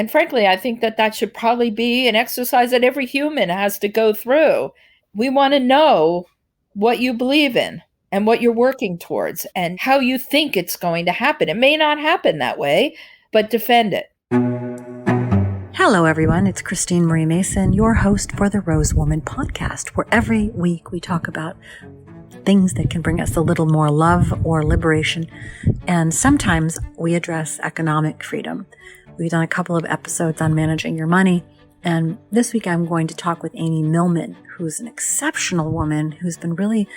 And frankly, I think that should probably be an exercise that every human has to go through. We want to know what you believe in and what you're working towards and how you think it's going to happen. It may not happen that way, but defend it. Hello, everyone. It's Christine Marie Mason, your host for the Rose Woman podcast, where every week we talk about things that can bring us a little more love or liberation. And sometimes we address economic freedom. We've done a couple of episodes on managing your money. And this week I'm going to talk with Amy Millman, who's an exceptional woman who's been really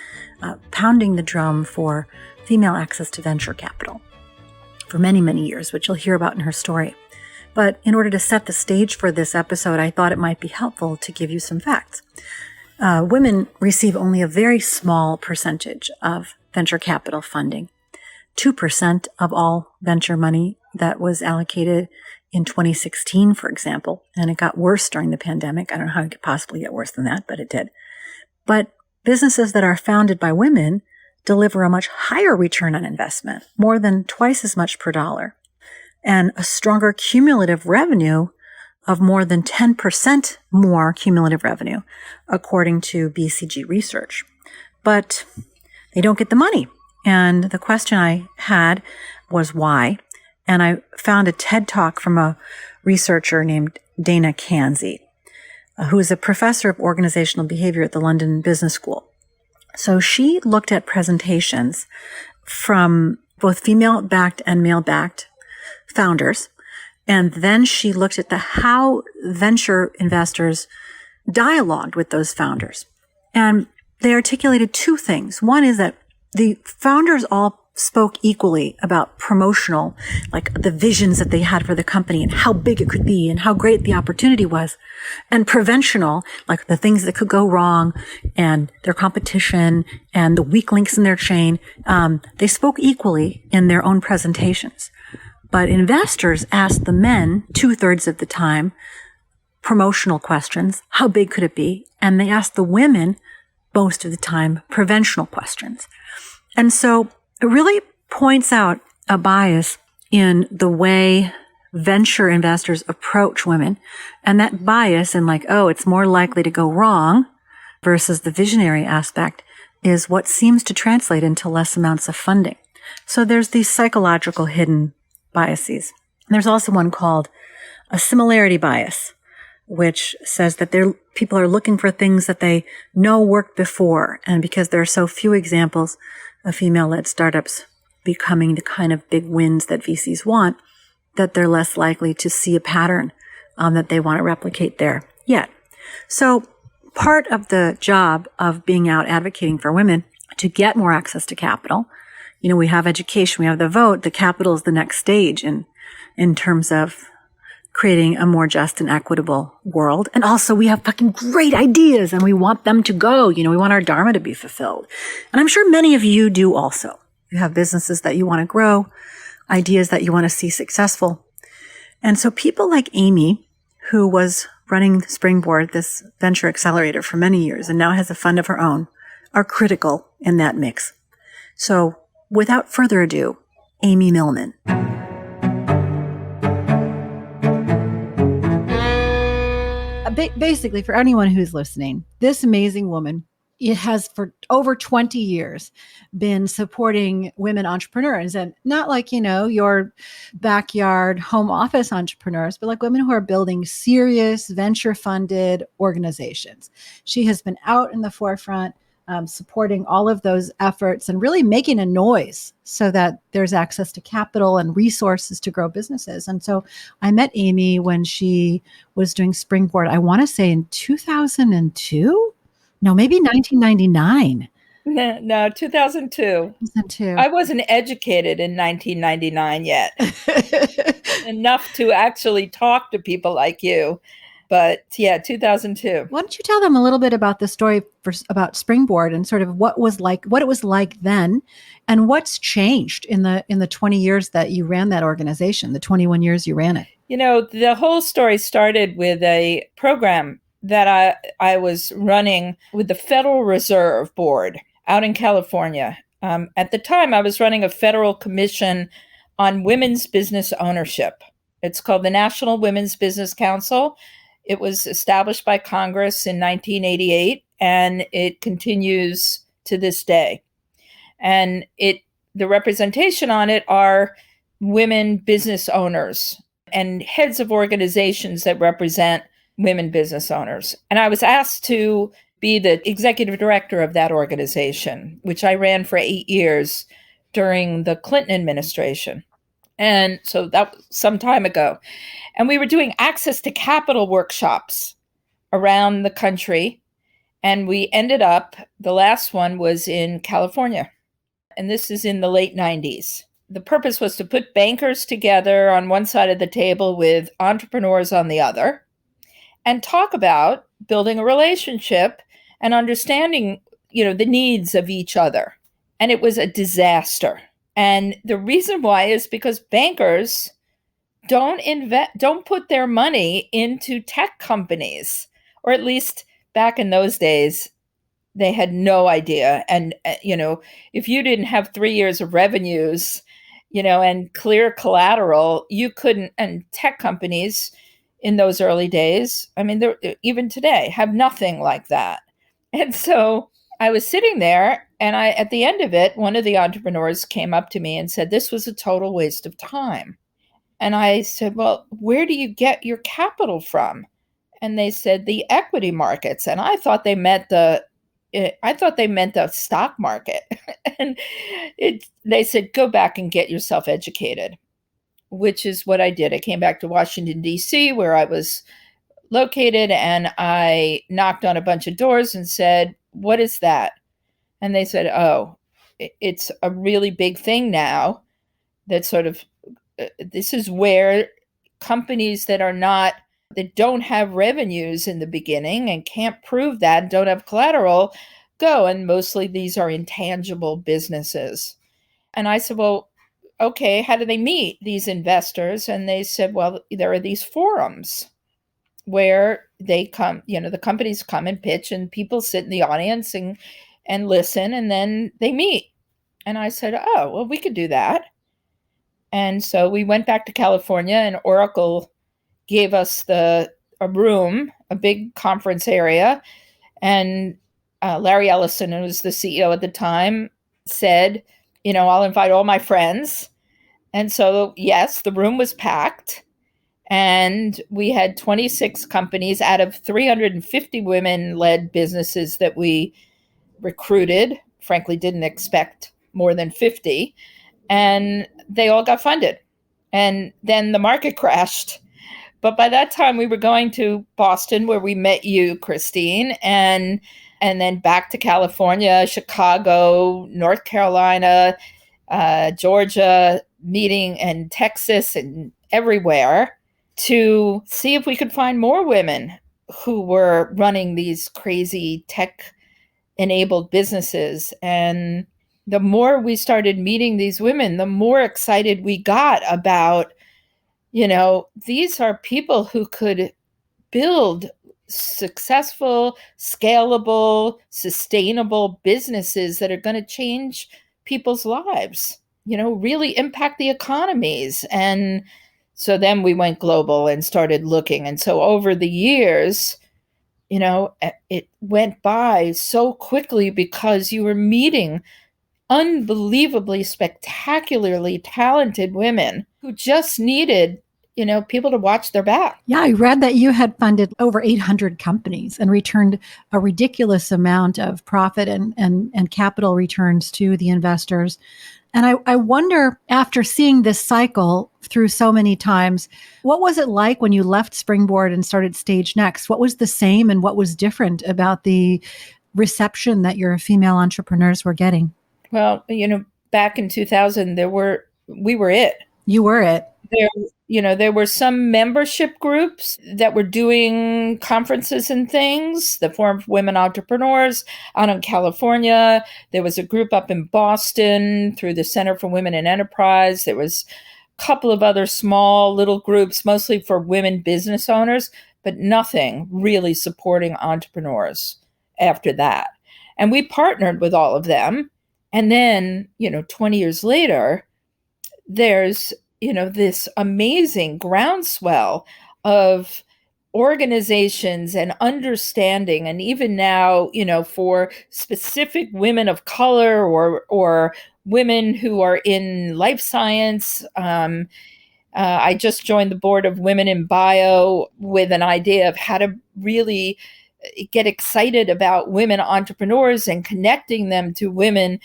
pounding the drum for female access to venture capital for many, many years, which you'll hear about in her story. But in order to set the stage for this episode, I thought it might be helpful to give you some facts. Women receive only a very small percentage of venture capital funding. 2% of all venture money that was allocated in 2016, for example, and it got worse during the pandemic. I don't know how it could possibly get worse than that, but it did. But businesses that are founded by women deliver a much higher return on investment, more than twice as much per dollar, and a stronger cumulative revenue of more than 10% more cumulative revenue, according to BCG research. But they don't get the money. And the question I had was why? And I found a TED Talk from a researcher named Dana Kanzi, who is a professor of organizational behavior at the London Business School. So she looked at presentations from both female-backed and male-backed founders. And then she looked at how venture investors dialogued with those founders. And they articulated two things. One is that the founders all spoke equally about promotional, like the visions that they had for the company and how big it could be and how great the opportunity was. And preventional, like the things that could go wrong and their competition and the weak links in their chain. They spoke equally in their own presentations. But investors asked the men 2/3 of the time promotional questions. How big could it be? And they asked the women most of the time preventional questions. And so it really points out a bias in the way venture investors approach women. And that bias in like, oh, it's more likely to go wrong versus the visionary aspect is what seems to translate into less amounts of funding. So there's these psychological hidden biases. There's also one called a similarity bias, which says that people are looking for things that they know worked before. And because there are so few examples of female-led startups becoming the kind of big wins that VCs want, that they're less likely to see a pattern that they want to replicate there yet. So part of the job of being out advocating for women to get more access to capital, we have education, we have the vote, the capital is the next stage in terms of creating a more just and equitable world. And also we have fucking great ideas and we want them to go. We want our dharma to be fulfilled. And I'm sure many of you do also. You have businesses that you want to grow, ideas that you want to see successful. And so people like Amy, who was running Springboard, this venture accelerator for many years and now has a fund of her own, are critical in that mix. So without further ado, Amy Millman. Basically, for anyone who's listening, this amazing woman, it has for over 20 years been supporting women entrepreneurs, and not like, your backyard home office entrepreneurs, but like women who are building serious venture funded organizations. She has been out in the forefront, supporting all of those efforts and really making a noise so that there's access to capital and resources to grow businesses. And so I met Amy when she was doing Springboard, I want to say in 2002? No, maybe 1999. No, 2002. 2002. I wasn't educated in 1999 yet. Enough to actually talk to people like you. But yeah, 2002. Why don't you tell them a little bit about the story about Springboard and sort of what it was like then, and what's changed in the 20 years that you ran that organization, the 21 years you ran it? The whole story started with a program that I was running with the Federal Reserve Board out in California. At the time, I was running a federal commission on women's business ownership. It's called the National Women's Business Council. It was established by Congress in 1988, and it continues to this day. And the representation on it are women business owners and heads of organizations that represent women business owners. And I was asked to be the executive director of that organization, which I ran for 8 years during the Clinton administration. And so that was some time ago. And we were doing access to capital workshops around the country. And we ended up, the last one was in California. And this is in the late 90s. The purpose was to put bankers together on one side of the table with entrepreneurs on the other and talk about building a relationship and understanding, the needs of each other. And it was a disaster. And the reason why is because bankers don't put their money into tech companies, or at least back in those days, they had no idea. And, if you didn't have 3 years of revenues, and clear collateral, you couldn't, and tech companies in those early days, even today, have nothing like that. And so I was sitting there, and at the end of it, one of the entrepreneurs came up to me and said, this was a total waste of time. And I said, well, where do you get your capital from? And they said, the equity markets. And I thought they meant the stock market. And they said, go back and get yourself educated, which is what I did. I came back to Washington, D.C., where I was located, and I knocked on a bunch of doors and said, what is that? And they said, oh, it's a really big thing now that sort of, this is where companies that don't have revenues in the beginning and can't prove that and don't have collateral go. And mostly these are intangible businesses. And I said, well, okay, how do they meet these investors? And they said, well, there are these forums where they come, the companies come and pitch, and people sit in the audience and listen, and then they meet. And I said, oh, well, we could do that. And so we went back to California, and Oracle gave us a room, a big conference area. And Larry Ellison, who was the CEO at the time, said, I'll invite all my friends. And so, yes, the room was packed. And we had 26 companies out of 350 women-led businesses that we recruited. Frankly, didn't expect more than 50. And they all got funded. And then the market crashed. But by that time, we were going to Boston, where we met you, Christine, and then back to California, Chicago, North Carolina, Georgia, meeting, and Texas, and everywhere, to see if we could find more women who were running these crazy tech-enabled businesses. And the more we started meeting these women, the more excited we got about, these are people who could build successful, scalable, sustainable businesses that are going to change people's lives, really impact the economies. And so then we went global and started looking. And so over the years, it went by so quickly because you were meeting unbelievably spectacularly talented women who just needed, people to watch their back. Yeah, I read that you had funded over 800 companies and returned a ridiculous amount of profit and capital returns to the investors. And I wonder, after seeing this cycle through so many times, what was it like when you left Springboard and started StageNext? What was the same and what was different about the reception that your female entrepreneurs were getting? Well, back in 2000, we were it. You were it. There were some membership groups that were doing conferences and things, the Forum for Women Entrepreneurs out in California. There was a group up in Boston through the Center for Women in Enterprise. There was a couple of other small little groups, mostly for women business owners, but nothing really supporting entrepreneurs after that. And we partnered with all of them. And then, 20 years later, there's this amazing groundswell of organizations and understanding. And even now, for specific women of color or women who are in life science, I just joined the board of Women in Bio with an idea of how to really get excited about women entrepreneurs and connecting them to women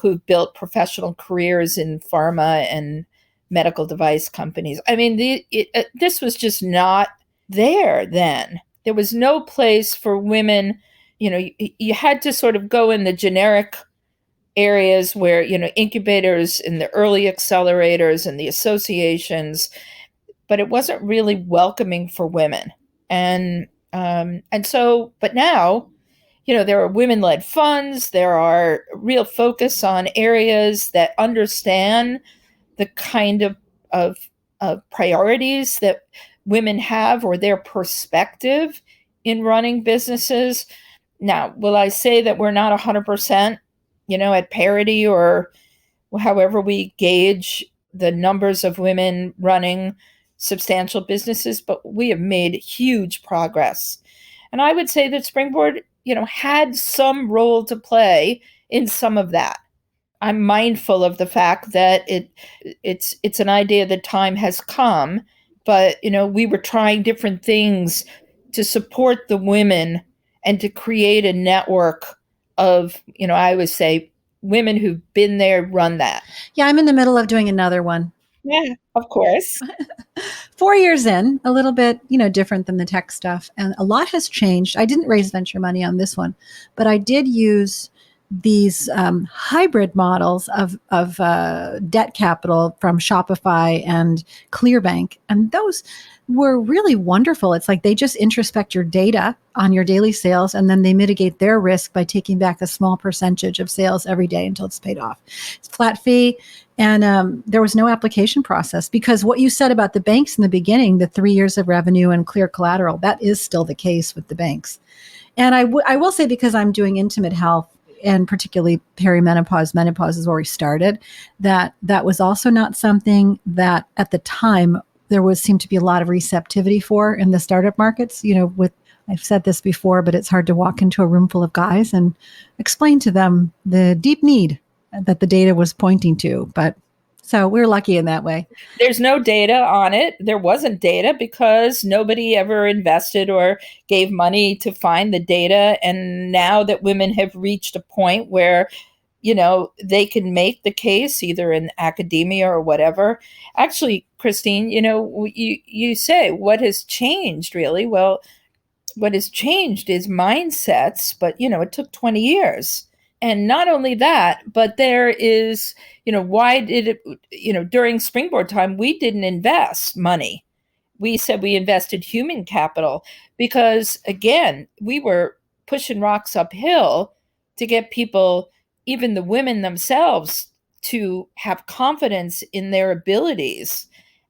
who've built professional careers in pharma and medical device companies. I mean, this was just not there then. There was no place for women. You had to sort of go in the generic areas where, incubators and the early accelerators and the associations, but it wasn't really welcoming for women. But now, there are women-led funds. There are real focus on areas that understand the kind of priorities that women have or their perspective in running businesses. Now, will I say that we're not 100%, at parity or however we gauge the numbers of women running substantial businesses, but we have made huge progress. And I would say that Springboard, had some role to play in some of that. I'm mindful of the fact that it's an idea that time has come, but we were trying different things to support the women and to create a network of, I would say, women who've been there, run that. Yeah, I'm in the middle of doing another one. Yeah, of course. 4 years in, a little bit, different than the tech stuff. And a lot has changed. I didn't raise venture money on this one, but I did use these hybrid models of debt capital from Shopify and Clearbank. And those were really wonderful. It's like they just introspect your data on your daily sales, and then they mitigate their risk by taking back a small percentage of sales every day until it's paid off. It's flat fee. And there was no application process, because what you said about the banks in the beginning, the 3 years of revenue and clear collateral, that is still the case with the banks. And I will say, because I'm doing intimate health, and particularly perimenopause, menopause is where we started, that was also not something that at the time there seemed to be a lot of receptivity for in the startup markets. I've said this before, but it's hard to walk into a room full of guys and explain to them the deep need that the data was pointing to. But so we're lucky in that way. There's no data on it. There wasn't data because nobody ever invested or gave money to find the data. And now that women have reached a point where, they can make the case either in academia or whatever. Actually, Christine, you say what has changed really? Well, what has changed is mindsets, but, it took 20 years. And not only that, but there is, why did it, during Springboard time, we didn't invest money. We said we invested human capital because, again, we were pushing rocks uphill to get people, even the women themselves, to have confidence in their abilities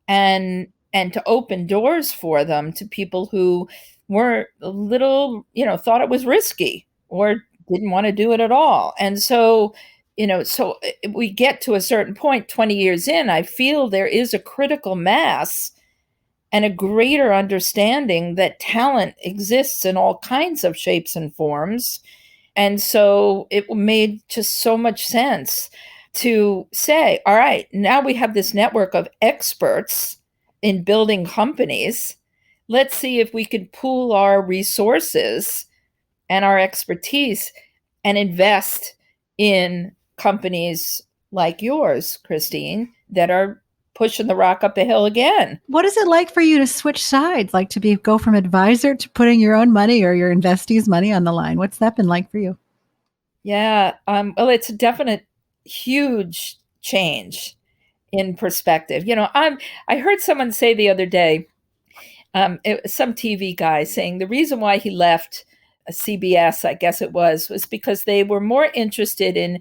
and to open doors for them to people who were a little, thought it was risky or didn't want to do it at all. And so, we get to a certain point 20 years in, I feel there is a critical mass and a greater understanding that talent exists in all kinds of shapes and forms. And so it made just so much sense to say, all right, now we have this network of experts in building companies. Let's see if we can pool our resources and our expertise and invest in companies like yours, Christine, that are pushing the rock up the hill again. What is it like for you to switch sides, like to go from advisor to putting your own money or your investees' money on the line? What's that been like for you? Yeah, well, it's a definite huge change in perspective. I heard someone say the other day, some TV guy saying the reason why he left CBS, I guess it was because they were more interested in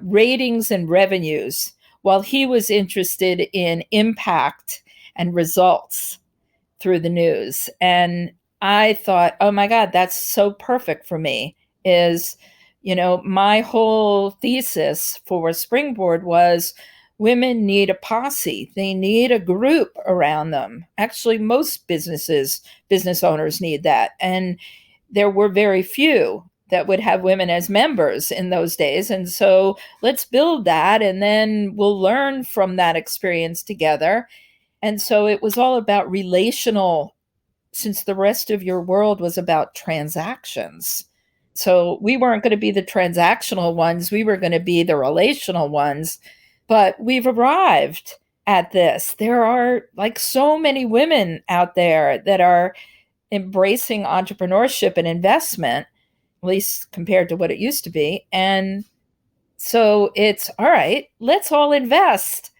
ratings and revenues, while he was interested in impact and results through the news. And I thought, oh my God, that's so perfect for me. My whole thesis for Springboard was, Women need a posse. They need a group around them. Actually, most business owners need that. And there were very few that would have women as members in those days. And so let's build that, and then we'll learn from that experience together. And so it was all about relational, since the rest of your world was about transactions. So we weren't going to be the transactional ones, we were going to be the relational ones. But we've arrived at this. There are like so many women out there that are embracing entrepreneurship and investment, at least compared to what it used to be. And so it's all right, let's all invest.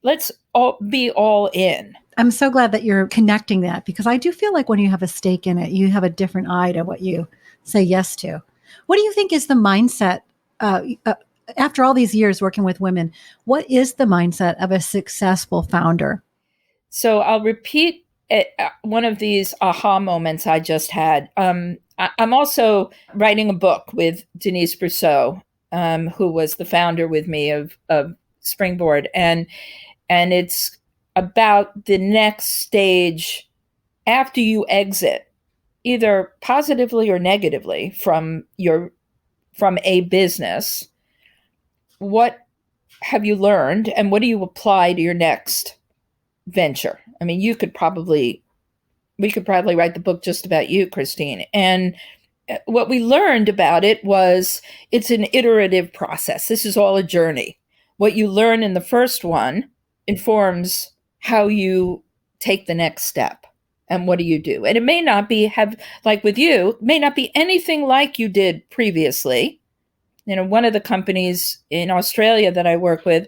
Let's all be all in. I'm so glad that you're connecting that, because I do feel like when you have a stake in it, you have a different eye to what you say yes to. What do you think is the mindset after all these years working with women? What is the mindset of a successful founder? So I'll repeat one of these aha moments I just had. I'm also writing a book with Denise Brousseau, who was the founder with me of Springboard, and it's about the next stage after you exit, either positively or negatively from a business. What have you learned, and what do you apply to your next venture? I mean, we could probably write the book just about you, Christine. And what we learned about it was it's an iterative process. This is all a journey. What you learn in the first one informs how you take the next step. And what do you do? And it may not be like with you, it may not be anything like you did previously. One of the companies in Australia that I work with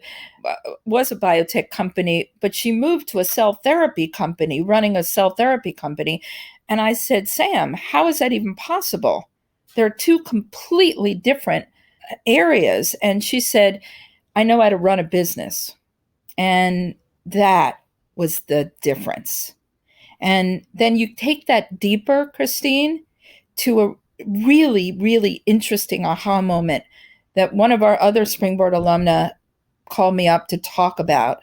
was a biotech company, but she moved to a cell therapy company, running a cell therapy company. And I said, Sam, how is that even possible? There are two completely different areas. And she said, I know how to run a business. And that was the difference. And then you take that deeper, Christine, to a really, really interesting aha moment that one of our other Springboard alumna called me up to talk about.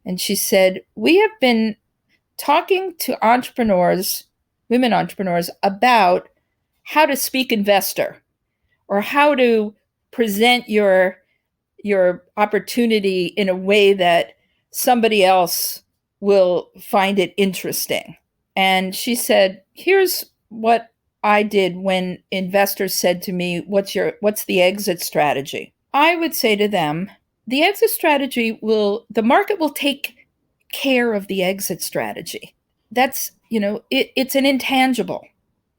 And she said, we have been talking to entrepreneurs, women entrepreneurs, about how to speak investor or how to present your opportunity in a way that somebody else will find it interesting. And she said, here's what I did when investors said to me, what's the exit strategy? I would say to them, the exit strategy the market will take care of the exit strategy. That's, it's an intangible.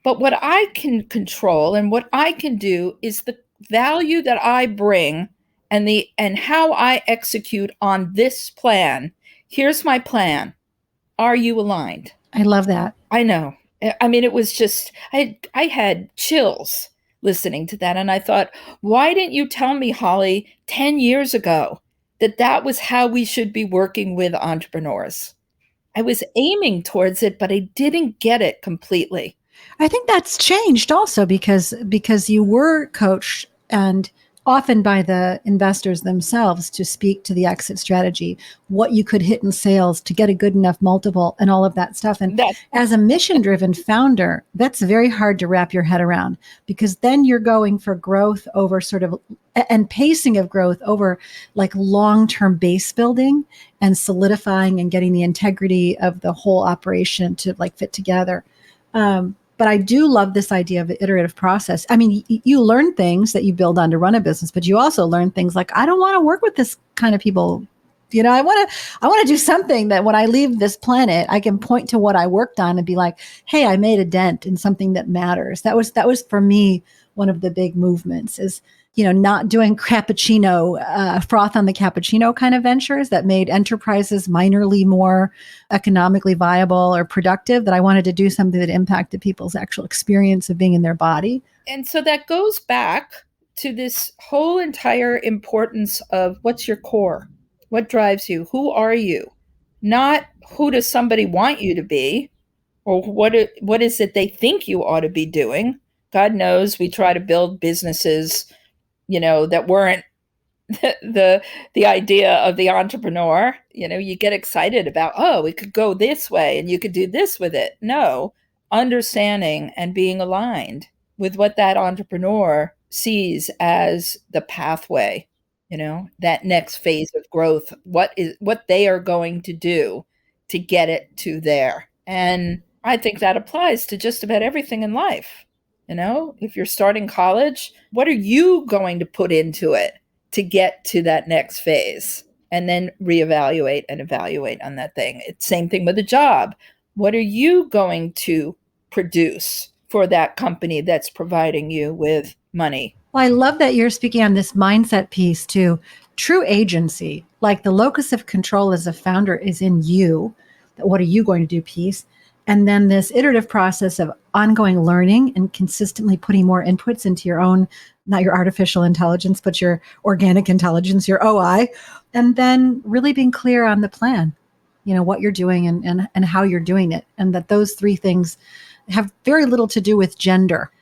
But what I can control and what I can do is the value that I bring and how I execute on this plan. Here's my plan. Are you aligned? I love that. I know. I mean, it was just, I had chills listening to that. And I thought, why didn't you tell me, Holly, 10 years ago that was how we should be working with entrepreneurs? I was aiming towards it, but I didn't get it completely. I think that's changed also because you were coached and often by the investors themselves to speak to the exit strategy, what you could hit in sales to get a good enough multiple and all of that stuff. And as a mission-driven founder, that's very hard to wrap your head around, because then you're going for growth over and pacing of growth over like long-term base building and solidifying and getting the integrity of the whole operation to like fit together. But I do love this idea of the iterative process. I mean, you learn things that you build on to run a business, but you also learn things like, I don't want to work with this kind of people. I want to do something that when I leave this planet, I can point to what I worked on and be like, hey, I made a dent in something that matters. That was for me, one of the big movements is, not doing cappuccino, froth on the cappuccino kind of ventures that made enterprises minorly more economically viable or productive, that I wanted to do something that impacted people's actual experience of being in their body. And so that goes back to this whole entire importance of what's your core? What drives you? Who are you? Not who does somebody want you to be, or what is it they think you ought to be doing. God knows we try to build businesses that weren't the idea of the entrepreneur. You get excited about, oh, it could go this way and you could do this with it. No, understanding and being aligned with what that entrepreneur sees as the pathway, that next phase of growth, what they are going to do to get it to there. And I think that applies to just about everything in life. If you're starting college, what are you going to put into it to get to that next phase? And then reevaluate and evaluate on that thing. It's same thing with a job. What are you going to produce for that company that's providing you with money? Well, I love that you're speaking on this mindset piece too. True agency, like the locus of control as a founder is in you. What are you going to do piece? And then this iterative process of ongoing learning and consistently putting more inputs into your own, not your artificial intelligence, but your organic intelligence, your OI, and then really being clear on the plan, what you're doing and how you're doing it. And that those three things have very little to do with gender.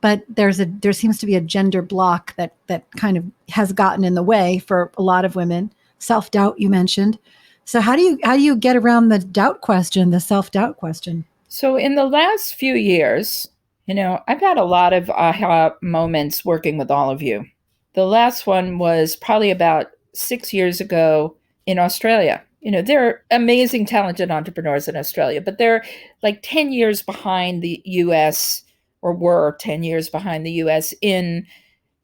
But there seems to be a gender block that kind of has gotten in the way for a lot of women. Self-doubt, you mentioned. So how do you get around the doubt question, the self-doubt question? So in the last few years, I've had a lot of aha moments working with all of you. The last one was probably about 6 years ago in Australia. There are amazing, talented entrepreneurs in Australia, but they're like 10 years behind the US, or were 10 years behind the US in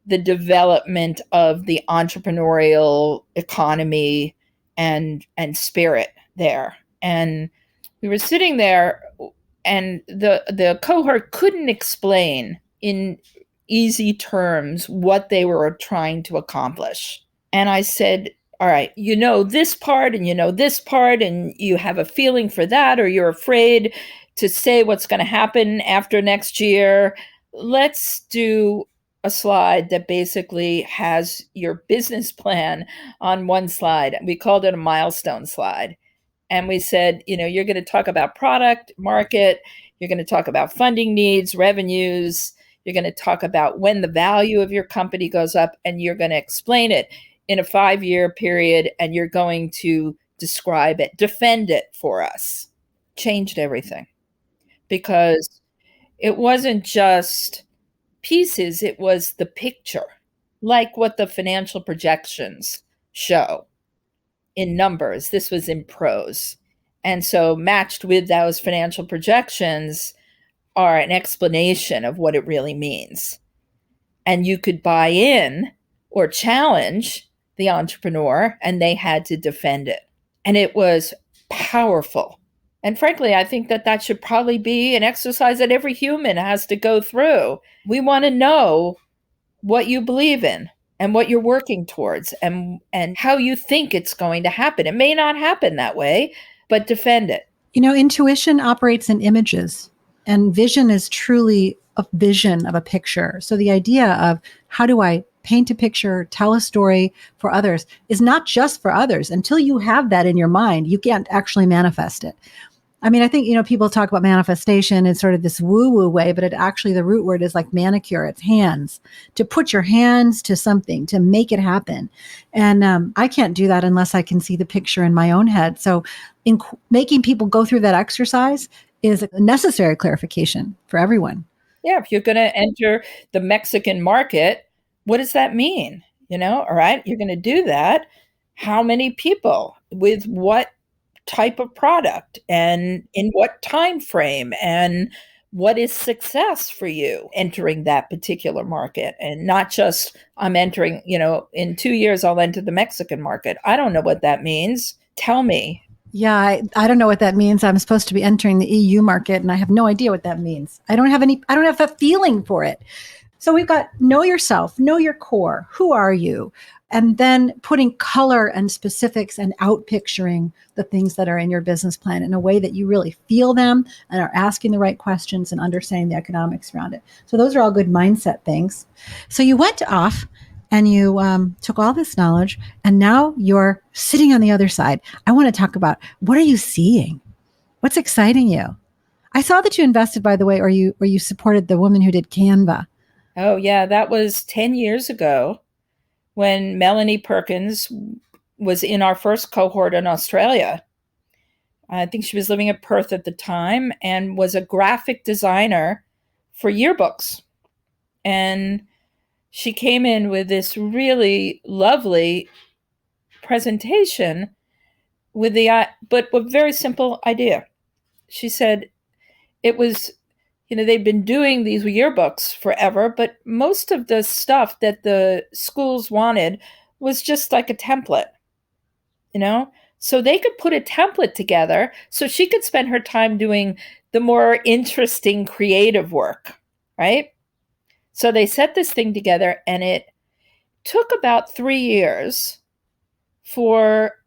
the development of the entrepreneurial economy and spirit there. And we were sitting there, and the cohort couldn't explain in easy terms what they were trying to accomplish. And I said, all right, this part and this part, and you have a feeling for that, or you're afraid to say what's going to happen after next year. Let's do a slide that basically has your business plan on one slide. We called it a milestone slide. And we said, you're going to talk about product, market, you're going to talk about funding needs, revenues, you're going to talk about when the value of your company goes up, and you're going to explain it in a 5-year period, and you're going to describe it, defend it for us. Changed everything, because it wasn't just pieces, it was the picture, like what the financial projections show in numbers. This was in prose. And so matched with those financial projections are an explanation of what it really means. And you could buy in or challenge the entrepreneur, and they had to defend it. And it was powerful. And frankly, I think that should probably be an exercise that every human has to go through. We want to know what you believe in and what you're working towards, and how you think it's going to happen. It may not happen that way, but defend it. Intuition operates in images, and vision is truly a vision of a picture. So the idea of how do I paint a picture, tell a story for others is not just for others. Until you have that in your mind, you can't actually manifest it. I mean, I think, people talk about manifestation in sort of this woo-woo way, but the root word is like manicure. It's hands, to put your hands to something, to make it happen. And I can't do that unless I can see the picture in my own head. So making people go through that exercise is a necessary clarification for everyone. Yeah, if you're going to enter the Mexican market, what does that mean? All right, you're going to do that. How many people with what type of product and in what time frame, and what is success for you entering that particular market? And not just I'm entering, in 2 years I'll enter the Mexican market. I don't know what that means. Tell me. Yeah, I don't know what that means. I'm supposed to be entering the EU market, and I have no idea what that means. I don't have a feeling for it. So we've got know yourself, know your core. Who are you? And then putting color and specifics and out picturing the things that are in your business plan in a way that you really feel them and are asking the right questions and understanding the economics around it. So those are all good mindset things. So you went off and you took all this knowledge, and now you're sitting on the other side. I want to talk about, what are you seeing? What's exciting you? I saw that you invested, by the way, or you supported the woman who did Canva. Oh, yeah, that was 10 years ago. when Melanie Perkins was in our first cohort in Australia. I think she was living in Perth at the time and was a graphic designer for yearbooks. And she came in with this really lovely presentation with but a very simple idea. She said it was, they've been doing these yearbooks forever, but most of the stuff that the schools wanted was just like a template, so they could put a template together so she could spend her time doing the more interesting creative work, right? So they set this thing together, and it took about 3 years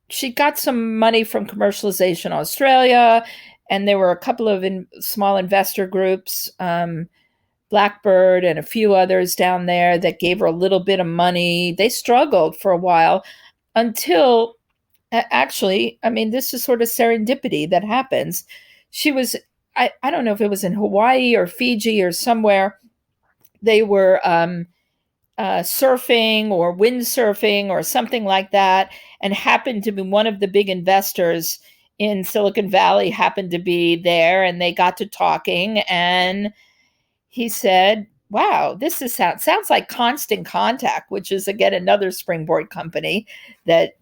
she got some money from Commercialization Australia, and there were a couple of small investor groups, Blackbird and a few others down there that gave her a little bit of money. They struggled for a while until, actually, this is sort of serendipity that happens. She was, I don't know if it was in Hawaii or Fiji or somewhere. They were surfing or windsurfing or something like that, and happened to be one of the big investors in Silicon Valley happened to be there, and they got to talking, and he said, wow, this sounds like Constant Contact, which is, again, another Springboard company that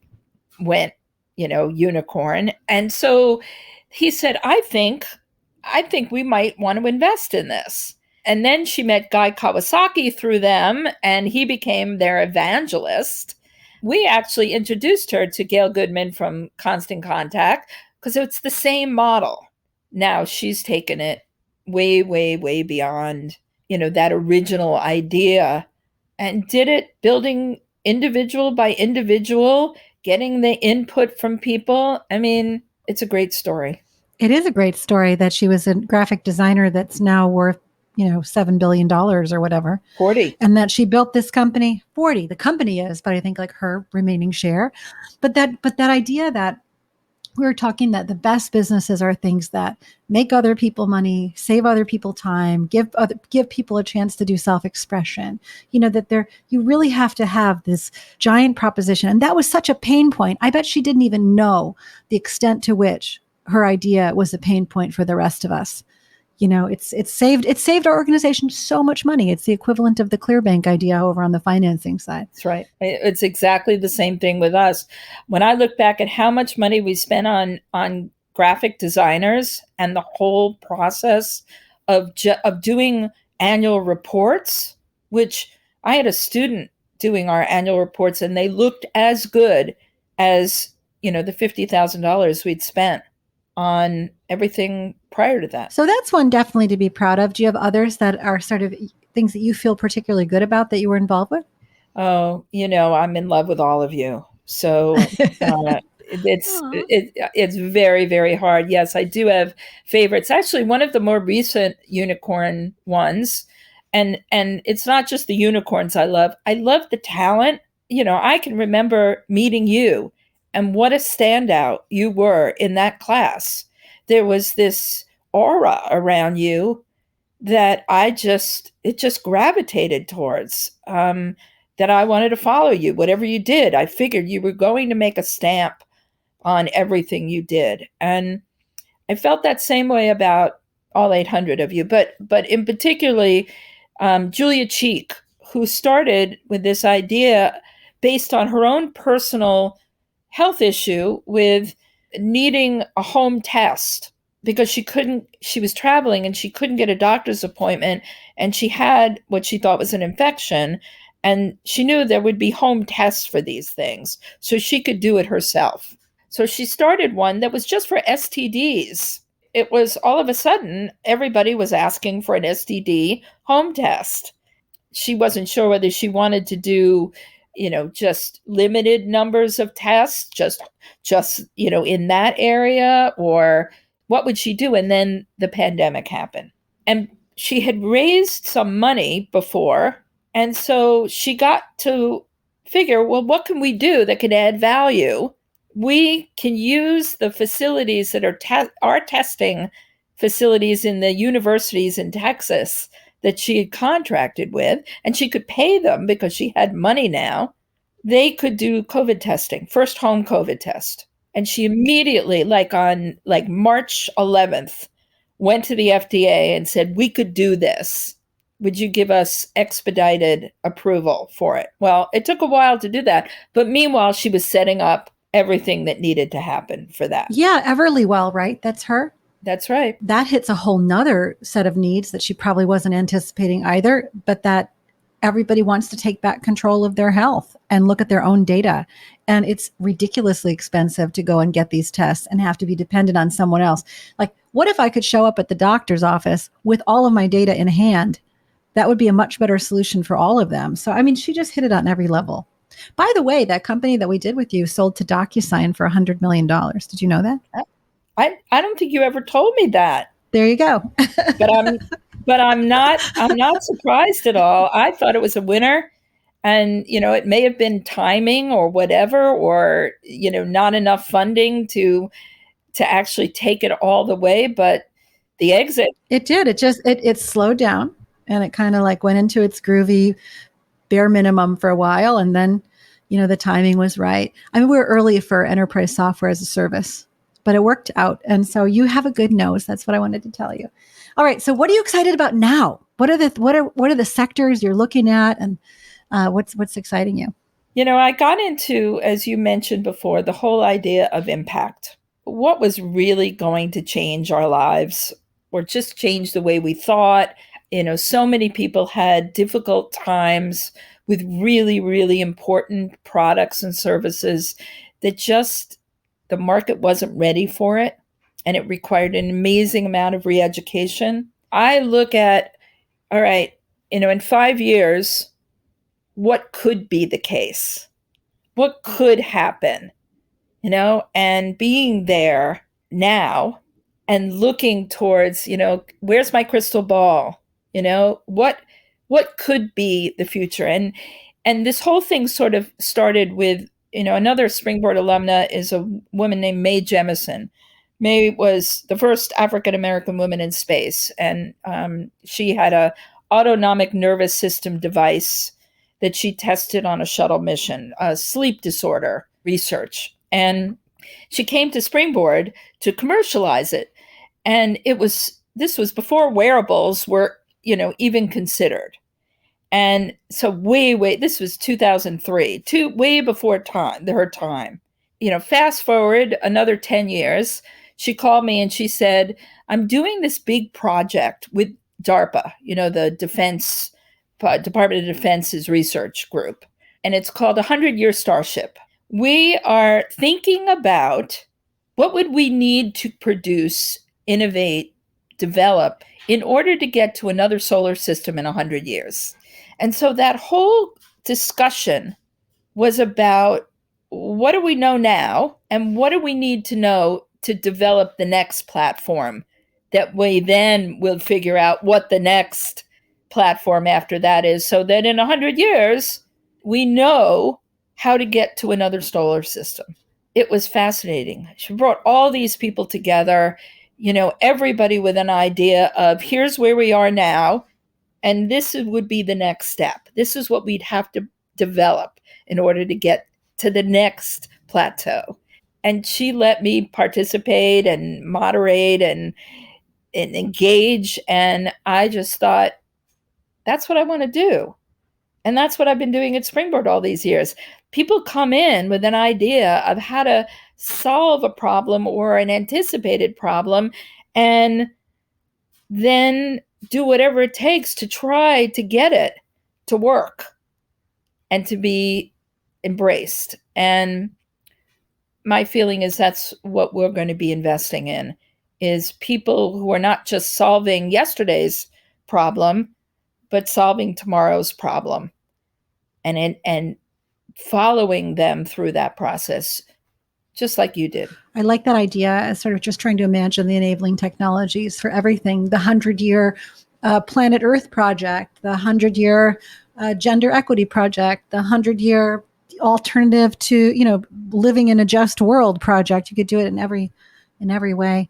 went, unicorn. And so he said, I think we might want to invest in this. And then she met Guy Kawasaki through them, and he became their evangelist. We actually introduced her to Gail Goodman from Constant Contact because it's the same model. Now she's taken it way, way, way beyond, that original idea, and did it building individual by individual, getting the input from people. It's a great story. It is a great story that she was a graphic designer that's now worth, $7 billion or whatever. 40. And that she built this company, 40. The company is, but I think like her remaining share. But that idea that we were talking that the best businesses are things that make other people money, save other people time, give people a chance to do self-expression. That you really have to have this giant proposition. And that was such a pain point. I bet she didn't even know the extent to which her idea was a pain point for the rest of us. It saved our organization so much money. It's the equivalent of the ClearBank idea over on the financing side. That's right. It's exactly the same thing with us. When I look back at how much money we spent on graphic designers and the whole process of doing annual reports, which I had a student doing our annual reports, and they looked as good as, the $50,000 we'd spent on everything prior to that. So that's one definitely to be proud of. Do you have others that are sort of things that you feel particularly good about that you were involved with? Oh, I'm in love with all of you. So it's very, very hard. Yes, I do have favorites. Actually, one of the more recent unicorn ones, and it's not just the unicorns I love. I love the talent. I can remember meeting you, and what a standout you were in that class. There was this aura around you that it just gravitated towards, that I wanted to follow you. Whatever you did, I figured you were going to make a stamp on everything you did. And I felt that same way about all 800 of you, but in particularly, Julia Cheek, who started with this idea based on her own personal health issue with needing a home test because she was traveling and she couldn't get a doctor's appointment, and she had what she thought was an infection, and she knew there would be home tests for these things, so she could do it herself. So she started one that was just for STDs. It was all of a sudden, everybody was asking for an STD home test. She wasn't sure whether she wanted to do, just limited numbers of tests, just in that area, or what would she do? And then the pandemic happened. And she had raised some money before. And so she got to figure, well, what can we do that can add value? We can use the facilities that are testing facilities in the universities in Texas that she had contracted with, and she could pay them because she had money now. they could do COVID testing, first home COVID test. And she immediately, on March 11th, went to the FDA and said, we could do this. Would you give us expedited approval for it? Well, it took a while to do that. But meanwhile, she was setting up everything that needed to happen for that. Yeah, Everlywell, right? That's her. That's right. That hits a whole nother set of needs that she probably wasn't anticipating either, but that everybody wants to take back control of their health and look at their own data. And it's ridiculously expensive to go and get these tests and have to be dependent on someone else. Like, what if I could show up at the doctor's office with all of my data in hand? That would be a much better solution for all of them. So, I mean, she just hit it on every level. By the way, that company that we did with you sold to DocuSign for $100 million. Did you know that? I don't think you ever told me that. There you go. but I'm not surprised at all. I thought it was a winner, and it may have been timing or whatever, or not enough funding to actually take it all the way, but the exit, it did. It slowed down, and it kind of went into its groovy bare minimum for a while, and then the timing was right. I mean, we were early for enterprise software as a service, but it worked out. And so you have a good nose. That's what I wanted to tell you. All right. So what are you excited about now? What are the sectors you're looking at, and what's exciting you? I got into, as you mentioned before, the whole idea of impact. What was really going to change our lives, or just change the way we thought? So many people had difficult times with really, really important products and services that just the market wasn't ready for it, and it required an amazing amount of re-education. I look at, all right, in 5 years, what could be the case? What could happen? And being there now and looking towards, where's my crystal ball? What could be the future? And this whole thing sort of started with, another Springboard alumna is a woman named Mae Jemison. Mae was the first African-American woman in space, and she had a autonomic nervous system device that she tested on a shuttle mission, sleep disorder research. And she came to Springboard to commercialize it. And this was before wearables were, even considered. And so this was 2003, way before her time. Fast forward another 10 years, she called me and she said, I'm doing this big project with DARPA, the Department of Defense's research group. And it's called 100-Year Starship. We are thinking about what would we need to produce, innovate, develop in order to get to another solar system in 100 years. And so that whole discussion was about, what do we know now, and what do we need to know to develop the next platform that we then will figure out what the next platform after that is, so that in 100 years, we know how to get to another solar system. It was fascinating. She brought all these people together, everybody with an idea of, here's where we are now, and this would be the next step. This is what we'd have to develop in order to get to the next plateau. And she let me participate and moderate and engage. And I just thought, that's what I want to do. And that's what I've been doing at Springboard all these years. People come in with an idea of how to solve a problem or an anticipated problem, and then do whatever it takes to try to get it to work and to be embraced. And my feeling is that's what we're going to be investing in, is people who are not just solving yesterday's problem, but solving tomorrow's problem, and following them through that process, just like you did. I like that idea, sort of just trying to imagine the enabling technologies for everything. The 100-Year Planet Earth project, the 100-Year Gender Equity project, the 100-Year Alternative to, living in a just world project. You could do it in every way.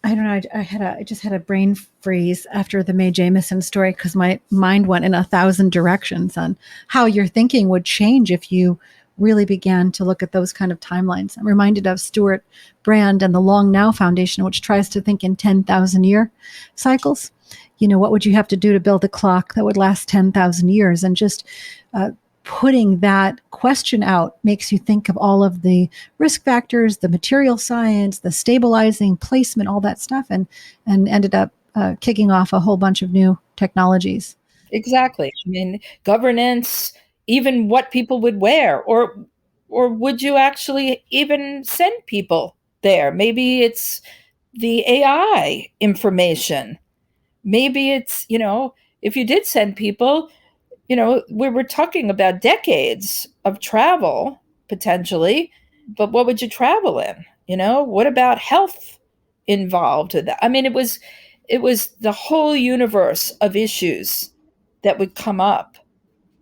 I don't know. I just had a brain freeze after the Mae Jemison story because my mind went in 1,000 directions on how your thinking would change if you really began to look at those kind of timelines. I'm reminded of Stuart Brand and the Long Now Foundation, which tries to think in 10,000 year cycles. What would you have to do to build a clock that would last 10,000 years? And just putting that question out makes you think of all of the risk factors, the material science, the stabilizing placement, all that stuff, and ended up kicking off a whole bunch of new technologies. Exactly. I mean, governance, even what people would wear, or would you actually even send people there? Maybe it's the AI information. Maybe it's, if you did send people, we were talking about decades of travel potentially, but what would you travel in? What about health involved with that? I mean, it was the whole universe of issues that would come up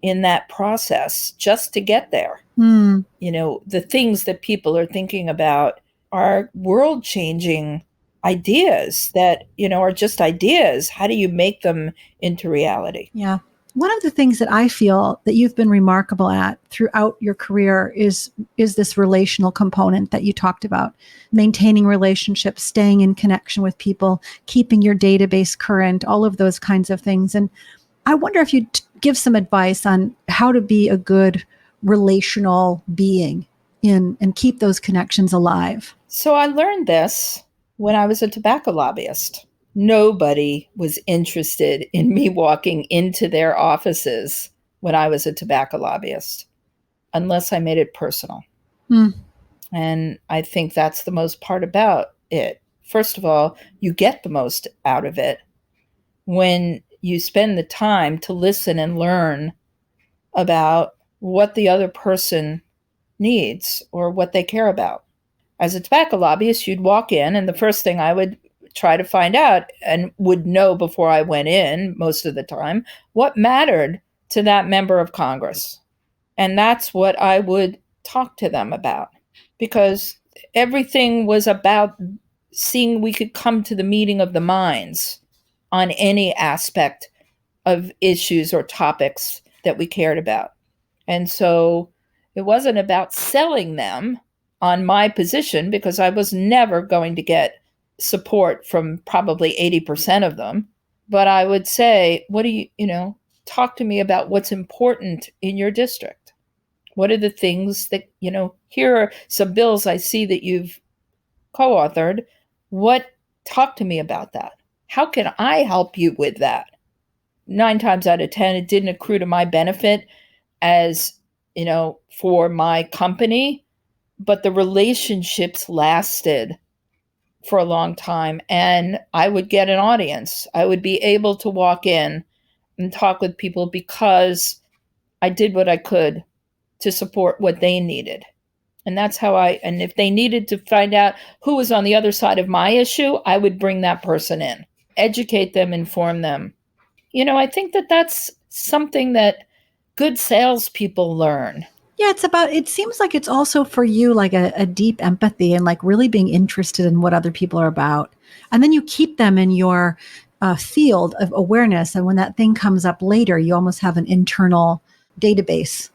in that process just to get there. The things that people are thinking about are world changing ideas that, are just ideas. How do you make them into reality? Yeah. One of the things that I feel that you've been remarkable at throughout your career is this relational component that you talked about, maintaining relationships, staying in connection with people, keeping your database current, all of those kinds of things. And I wonder if you'd give some advice on how to be a good relational being and keep those connections alive. So I learned this when I was a tobacco lobbyist. Nobody was interested in me walking into their offices when I was a tobacco lobbyist, unless I made it personal. And I think that's the most part about it. First of all, you get the most out of it when you spend the time to listen and learn about what the other person needs or what they care about. As a tobacco lobbyist, you'd walk in, and the first thing I would try to find out, and would know before I went in most of the time, what mattered to that member of Congress. And that's what I would talk to them about, because everything was about seeing we could come to the meeting of the minds on any aspect of issues or topics that we cared about. And so it wasn't about selling them on my position, because I was never going to get support from probably 80% of them. But I would say, what do talk to me about what's important in your district. What are the things that, here are some bills I see that you've co-authored. Talk to me about that. How can I help you with that? 9 times out of 10, it didn't accrue to my benefit as, for my company, but the relationships lasted for a long time, and I would get an audience. I would be able to walk in and talk with people because I did what I could to support what they needed. And that's how and if they needed to find out who was on the other side of my issue, I would bring that person in, educate them, inform them. I think that that's something that good salespeople learn. Yeah, it seems like it's also for you like a deep empathy and like really being interested in what other people are about. And then you keep them in your field of awareness. And when that thing comes up later, you almost have an internal database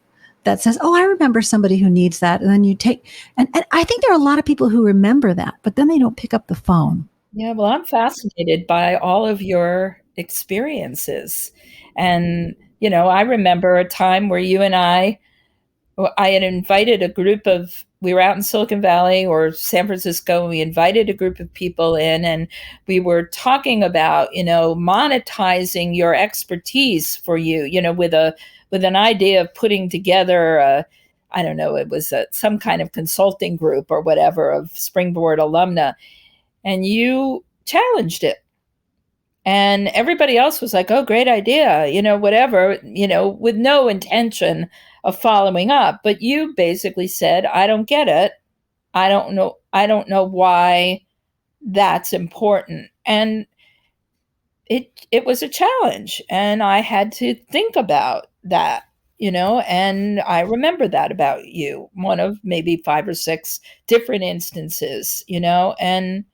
that says, oh, I remember somebody who needs that. And then you take, and I think there are a lot of people who remember that, but then they don't pick up the phone. Yeah, well, I'm fascinated by all of your experiences. And, I remember a time where you and I had invited a group we were out in Silicon Valley or San Francisco, and we invited a group of people in, and we were talking about, monetizing your expertise for you, with an idea of putting together I don't know, it was some kind of consulting group or whatever of Springboard alumna, and you challenged it. And everybody else was like, oh, great idea, whatever, with no intention of following up. But you basically said, I don't get it. I don't know why that's important. And it was a challenge. And I had to think about that, and I remember that about you, one of maybe 5 or 6 different instances, and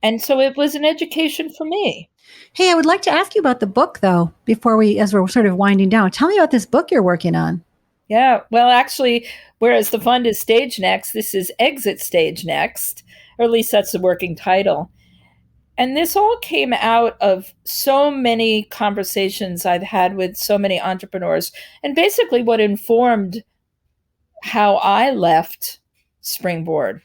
And so it was an education for me. Hey, I would like to ask you about the book, though, as we're sort of winding down. Tell me about this book you're working on. Yeah, well, actually, whereas the fund is StageNext, this is Exit StageNext, or at least that's the working title. And this all came out of so many conversations I've had with so many entrepreneurs, and basically what informed how I left Springboard.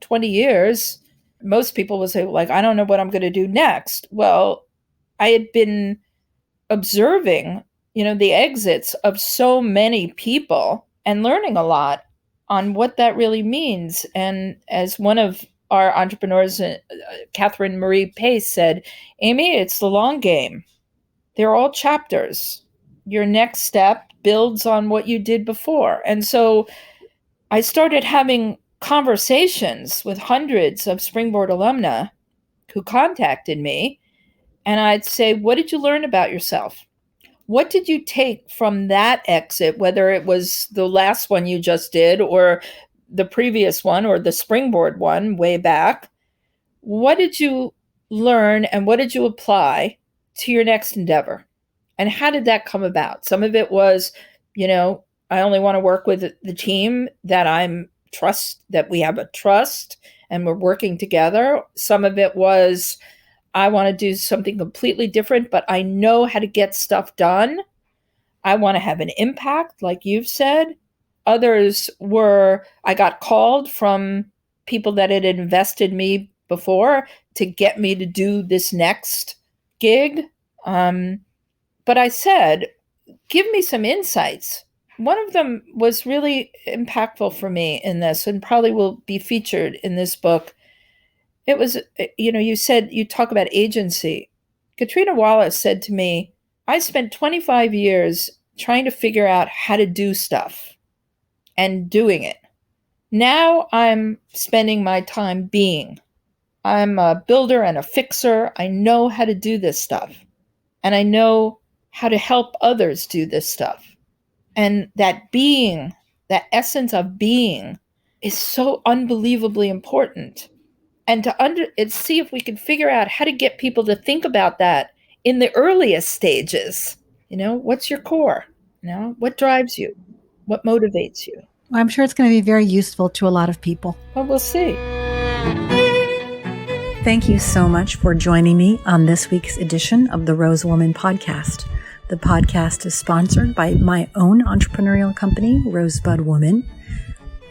20 years, most people will say, like, I don't know what I'm going to do next. Well, I had been observing, the exits of so many people and learning a lot on what that really means. And as one of our entrepreneurs, Catherine Marie Pace, said, Amy, it's the long game. They're all chapters. Your next step builds on what you did before. And so I started having conversations with hundreds of Springboard alumna who contacted me. And I'd say, what did you learn about yourself? What did you take from that exit, whether it was the last one you just did or the previous one or the Springboard one way back? What did you learn and what did you apply to your next endeavor? And how did that come about? Some of it was, I only want to work with the team that that we have a trust and we're working together. Some of it was, I want to do something completely different, but I know how to get stuff done. I want to have an impact, like you've said. Others were, I got called from people that had invested me before to get me to do this next gig. But I said, give me some insights. One of them was really impactful for me in this and probably will be featured in this book. It was, you said, you talk about agency. Katrina Wallace said to me, I spent 25 years trying to figure out how to do stuff and doing it. Now I'm spending my time being. I'm a builder and a fixer. I know how to do this stuff. And I know how to help others do this stuff. And that being, that essence of being, is so unbelievably important. And to see if we can figure out how to get people to think about that in the earliest stages. What's your core? What drives you? What motivates you? Well, I'm sure it's going to be very useful to a lot of people. Well, we'll see. Thank you so much for joining me on this week's edition of the Rose Woman podcast. The podcast is sponsored by my own entrepreneurial company, Rosebud Woman.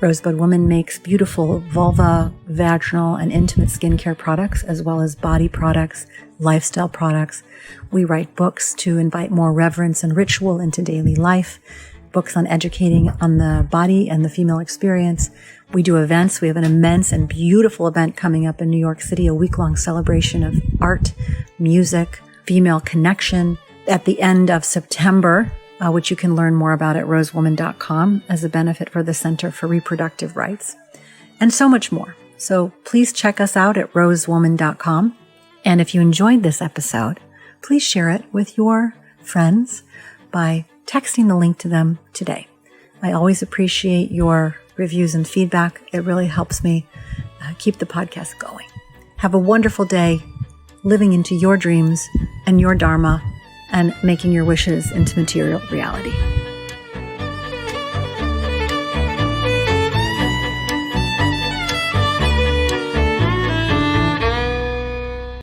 Rosebud Woman makes beautiful vulva, vaginal, and intimate skincare products, as well as body products, lifestyle products. We write books to invite more reverence and ritual into daily life, books on educating on the body and the female experience. We do events. We have an immense and beautiful event coming up in New York City, a week-long celebration of art, music, female connection at the end of September, which you can learn more about at rosewoman.com as a benefit for the Center for Reproductive Rights, and so much more. So please check us out at rosewoman.com. And if you enjoyed this episode, please share it with your friends by texting the link to them today. I always appreciate your reviews and feedback. It really helps me keep the podcast going. Have a wonderful day living into your dreams and your dharma and making your wishes into material reality.